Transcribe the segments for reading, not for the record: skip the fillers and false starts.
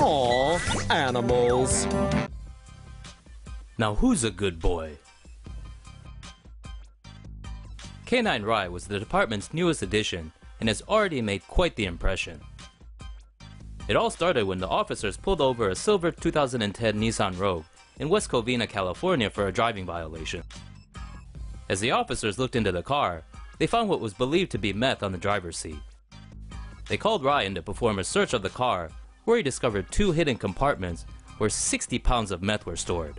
Aw, animals. Now who's a good boy? Canine Rye was the department's newest addition and has already made quite the impression. It all started when the officers pulled over a silver 2010 Nissan Rogue in West Covina, California for a driving violation. As the officers looked into the car, they found what was believed to be meth on the driver's seat. They called Ryan to perform a search of the car, where he discovered 2 hidden compartments where 60 pounds of meth were stored.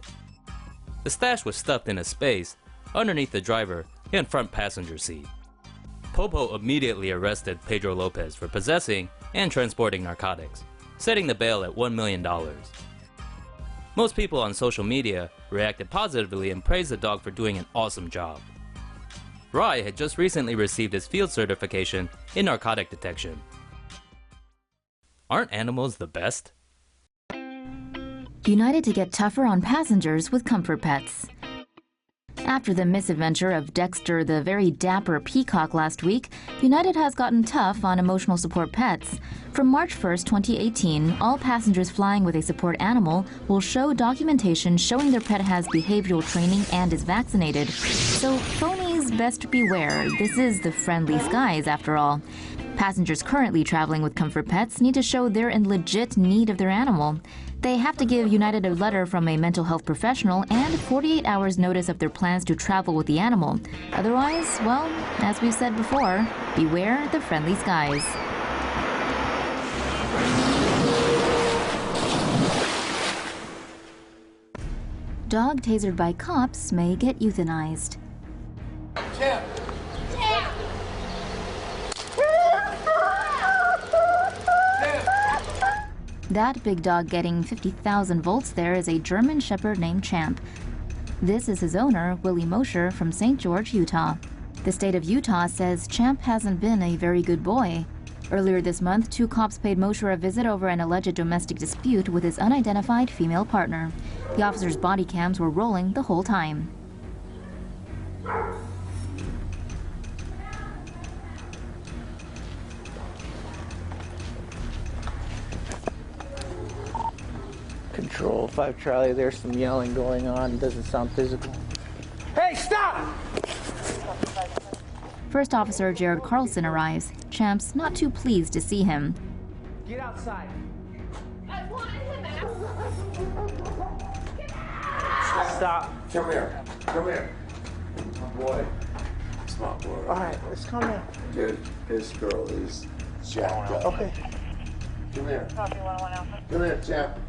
The stash was stuffed in a space underneath the driver and front passenger seat. Popo immediately arrested Pedro Lopez for possessing and transporting narcotics, setting the bail at $1 million. Most people on social media reacted positively and praised the dog for doing an awesome job. Rye had just recently received his field certification in narcotic detection. Aren't animals the best? United to get tougher on passengers with comfort pets. After the misadventure of Dexter, the very dapper peacock last week, United has gotten tough on emotional support pets. From March 1st, 2018, all passengers flying with a support animal will show documentation showing their pet has behavioral training and is vaccinated. So phonies best beware. This is the friendly skies after all. Passengers currently traveling with comfort pets need to show they're in legit need of their animal. They have to give United a letter from a mental health professional and 48 hours notice of their plans to travel with the animal. Otherwise, well, as we've said before, beware the friendly skies. Dog tasered by cops may get euthanized. Champ. That big dog getting 50,000 volts there is a German Shepherd named Champ. This is his owner, Willie Mosher from St. George, Utah. The state of Utah says Champ hasn't been a very good boy. Earlier this month, 2 cops paid Mosher a visit over an alleged domestic dispute with his unidentified female partner. The officers' body cams were rolling the whole time. Control 5 Charlie, there's some yelling going on. Doesn't sound physical. Hey, stop! First Officer Jared Carlson arrives. Champ's not too pleased to see him. Get outside. I wanted him out. Stop. Come here. Come here. My boy. Smart boy. All right, let's calm down. Dude, this girl is jacked up. Okay. Come here. Copy 101 Alpha. Come here, champ.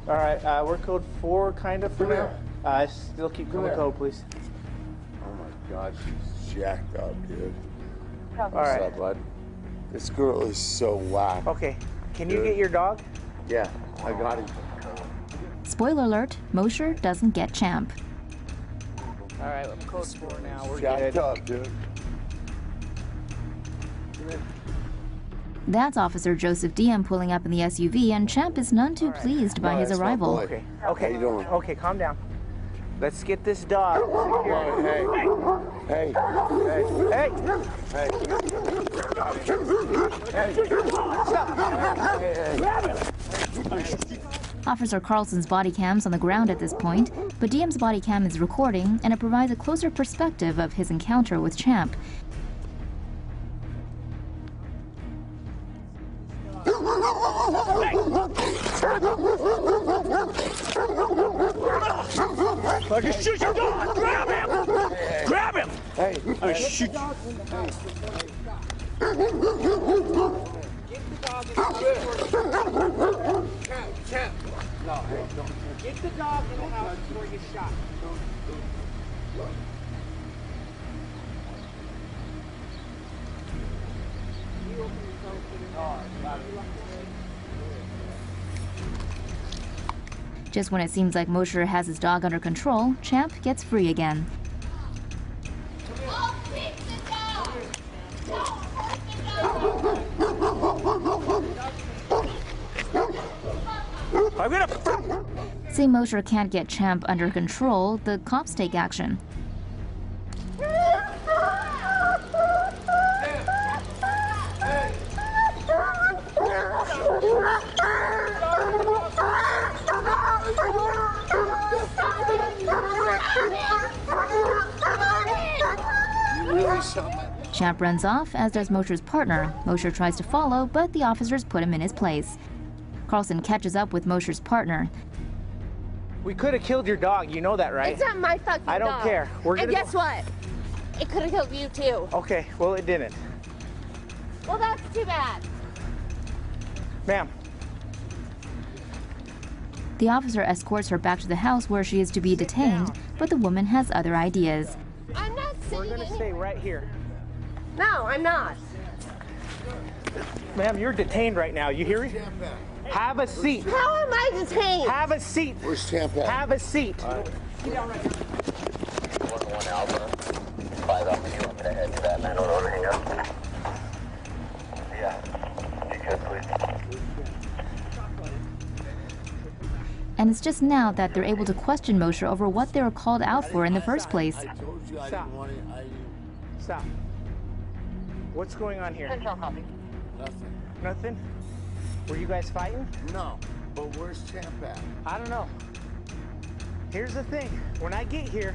All right, we're code 4 kind of for Come now. here. Still keep Come coming here. code, please. Oh my God, she's jacked up, dude. All What's right. up, bud? This girl is so whack. Okay, can you Good. get your dog? Yeah, I got him. Spoiler alert, Mosher doesn't get Champ. All right, I'm code 4 now. We're Jacked good. up, dude. That's Officer Joseph Diem pulling up in the SUV, and Champ is none too pleased by No, his that's my arrival. boy. Okay, How okay, you doing? okay, calm down. Let's get this dog. Hey, hey, Hey, hey. Officer Carlson's body cam's on the ground at this point, but Diem's body cam is recording, and it provides a closer perspective of his encounter with Champ. Fucking shoot your dog! Grab him! Grab him! Hey, I shoot. champ. No, hey, don't. get the dog in the house before he gets shot. Just when it seems like Mosher has his dog under control, Champ gets free again. I'm gonna. Seeing Mosher can't get Champ under control, the cops take action. Champ runs off, as does Mosher's partner. Mosher tries to follow, but the officers put him in his place. Carlson catches up with Mosher's partner. We could have killed your dog, you know that, right? It's not my fucking dog. I don't care. And guess what? It could have killed you too. Okay, well it didn't. Well, that's too bad. Ma'am. The officer escorts her back to the house where she is to be detained, but the woman has other ideas. I'm not sitting We're gonna stay right here. No, I'm not. Ma'am, you're detained right now, you hear me? Have a seat. How am I detained? Have a seat. Where's Champ at? Have a seat. Get down right now. 1-1 Alpha. 5 Alpha, you want me to head to that man? Don't hang up. Yeah. You could, please. And it's just now that they're able to question Mosher over what they were called out for in the first place. I told you I Stop. didn't want it. Stop. What's going on here? Nothing. Nothing? Were you guys fighting? No. But where's Champ at? I don't know. Here's the thing. When I get here,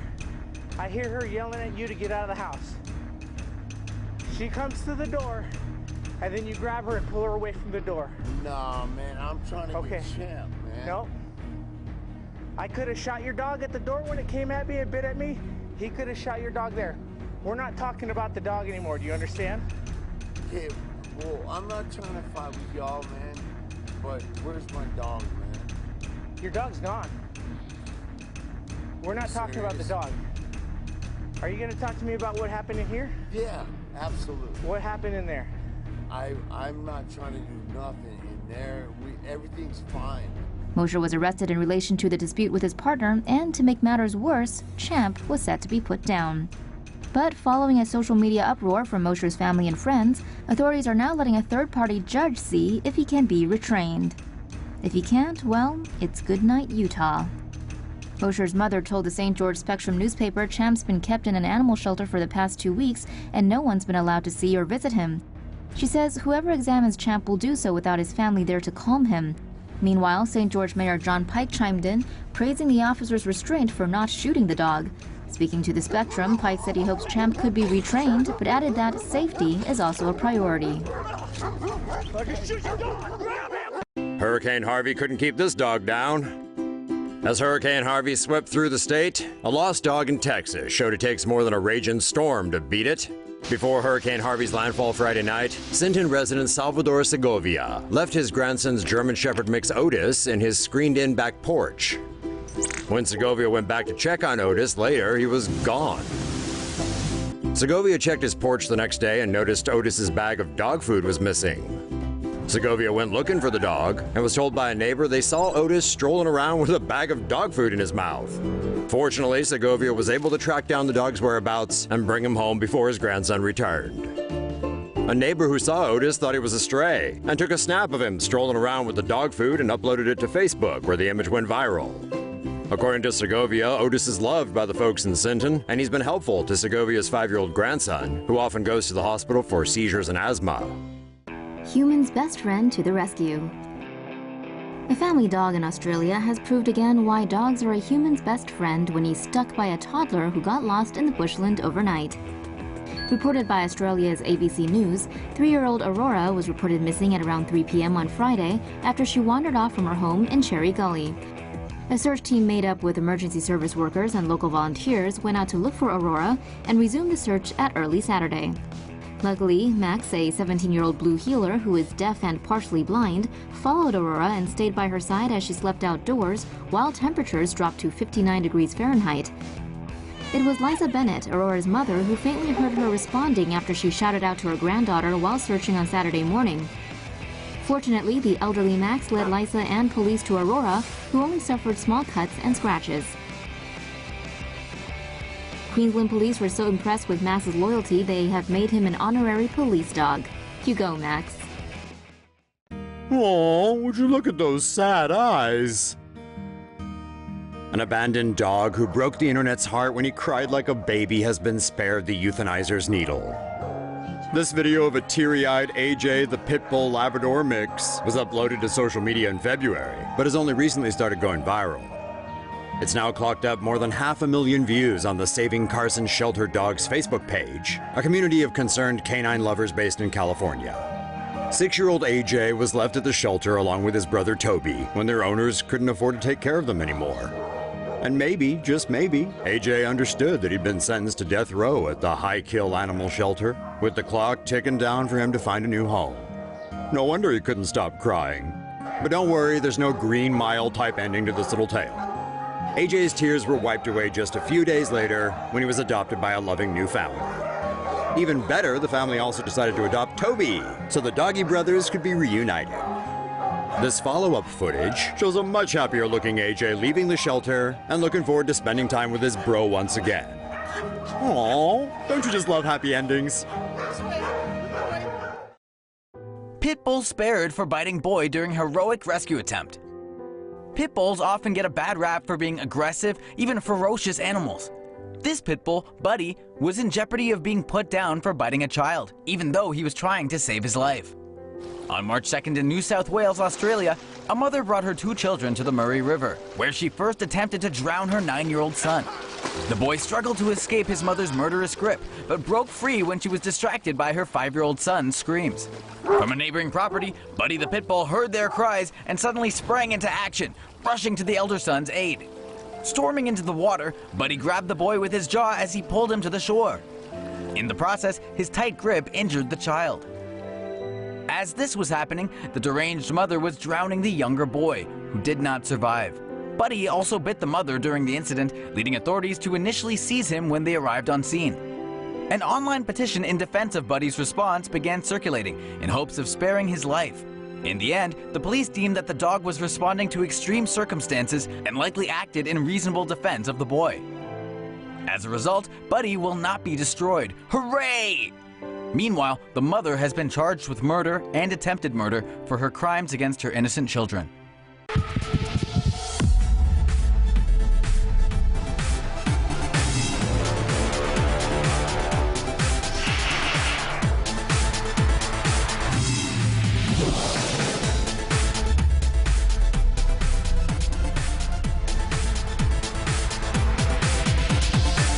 I hear her yelling at you to get out of the house. She comes to the door, and then you grab her and pull her away from the door. Nah, man. I'm trying to get Champ, man. No. I could have shot your dog at the door when it came at me and bit at me. He could have shot your dog there. We're not talking about the dog anymore. Do you understand? Okay, well, I'm not trying to fight with y'all, man. But where's my dog, man? Your dog's gone. We're not talking about the dog. Are you gonna talk to me about what happened in here? Yeah, absolutely. What happened in there? I'm not trying to do nothing in there. Everything's fine. Mosher was arrested in relation to the dispute with his partner, and to make matters worse, Champ was set to be put down. But following a social media uproar from Mosher's family and friends, authorities are now letting a third-party judge see if he can be retrained. If he can't, well, it's goodnight Utah. Mosher's mother told the St. George Spectrum newspaper Champ's been kept in an animal shelter for the past 2 weeks and no one's been allowed to see or visit him. She says whoever examines Champ will do so without his family there to calm him. Meanwhile, St. George Mayor John Pike chimed in, praising the officer's restraint for not shooting the dog. Speaking to the Spectrum, Pike said he hopes Champ could be retrained, but added that safety is also a priority. Hurricane Harvey couldn't keep this dog down. As Hurricane Harvey swept through the state, a lost dog in Texas showed it takes more than a raging storm to beat it. Before Hurricane Harvey's landfall Friday night, Sinton resident Salvador Segovia left his grandson's German Shepherd mix Otis in his screened-in back porch. When Segovia went back to check on Otis later, he was gone. Segovia checked his porch the next day and noticed Otis's bag of dog food was missing. Segovia went looking for the dog and was told by a neighbor they saw Otis strolling around with a bag of dog food in his mouth. Fortunately, Segovia was able to track down the dog's whereabouts and bring him home before his grandson returned. A neighbor who saw Otis thought he was a stray and took a snap of him strolling around with the dog food and uploaded it to Facebook, where the image went viral. According to Segovia, Otis is loved by the folks in Sinton, and he's been helpful to Segovia's 5-year-old grandson, who often goes to the hospital for seizures and asthma. Human's best friend to the rescue. A family dog in Australia has proved again why dogs are a human's best friend when he's stuck by a toddler who got lost in the bushland overnight. Reported by Australia's ABC News, 3-year-old Aurora was reported missing at around 3 p.m. on Friday after she wandered off from her home in Cherry Gully. A search team made up with emergency service workers and local volunteers went out to look for Aurora and resumed the search at early Saturday. Luckily, Max, a 17-year-old blue heeler who is deaf and partially blind, followed Aurora and stayed by her side as she slept outdoors while temperatures dropped to 59 degrees Fahrenheit. It was Liza Bennett, Aurora's mother, who faintly heard her responding after she shouted out to her granddaughter while searching on Saturday morning. Fortunately, the elderly Max led Liza and police to Aurora, who only suffered small cuts and scratches. Queensland police were so impressed with Max's loyalty they have made him an honorary police dog. You go, Max. Aw, would you look at those sad eyes? An abandoned dog who broke the internet's heart when he cried like a baby has been spared the euthanizer's needle. This video of a teary-eyed AJ the Pitbull Labrador mix was uploaded to social media in February, but has only recently started going viral. It's now clocked up more than 500,000 views on the Saving Carson Shelter Dogs Facebook page, a community of concerned canine lovers based in California. 6-year-old AJ was left at the shelter along with his brother Toby when their owners couldn't afford to take care of them anymore. And maybe, just maybe, AJ understood that he'd been sentenced to death row at the high-kill animal shelter, with the clock ticking down for him to find a new home. No wonder he couldn't stop crying. But don't worry, there's no Green Mile type ending to this little tale. AJ's tears were wiped away just a few days later when he was adopted by a loving new family. Even better, the family also decided to adopt Toby, so the doggy brothers could be reunited. This follow-up footage shows a much happier looking AJ leaving the shelter and looking forward to spending time with his bro once again. Aww, don't you just love happy endings? Pitbull spared for biting boy during heroic rescue attempt. Pitbulls often get a bad rap for being aggressive, even ferocious animals. This pitbull, Buddy, was in jeopardy of being put down for biting a child, even though he was trying to save his life. On March 2nd in New South Wales, Australia, a mother brought her 2 children to the Murray River, where she first attempted to drown her 9-year-old son. The boy struggled to escape his mother's murderous grip, but broke free when she was distracted by her 5-year-old son's screams. From a neighboring property, Buddy the pitbull heard their cries and suddenly sprang into action, rushing to the elder son's aid. Storming into the water, Buddy grabbed the boy with his jaw as he pulled him to the shore. In the process, his tight grip injured the child. As this was happening, the deranged mother was drowning the younger boy, who did not survive. Buddy also bit the mother during the incident, leading authorities to initially seize him when they arrived on scene. An online petition in defense of Buddy's response began circulating in hopes of sparing his life. In the end, the police deemed that the dog was responding to extreme circumstances and likely acted in reasonable defense of the boy. As a result, Buddy will not be destroyed. Hooray! Meanwhile, the mother has been charged with murder and attempted murder for her crimes against her innocent children.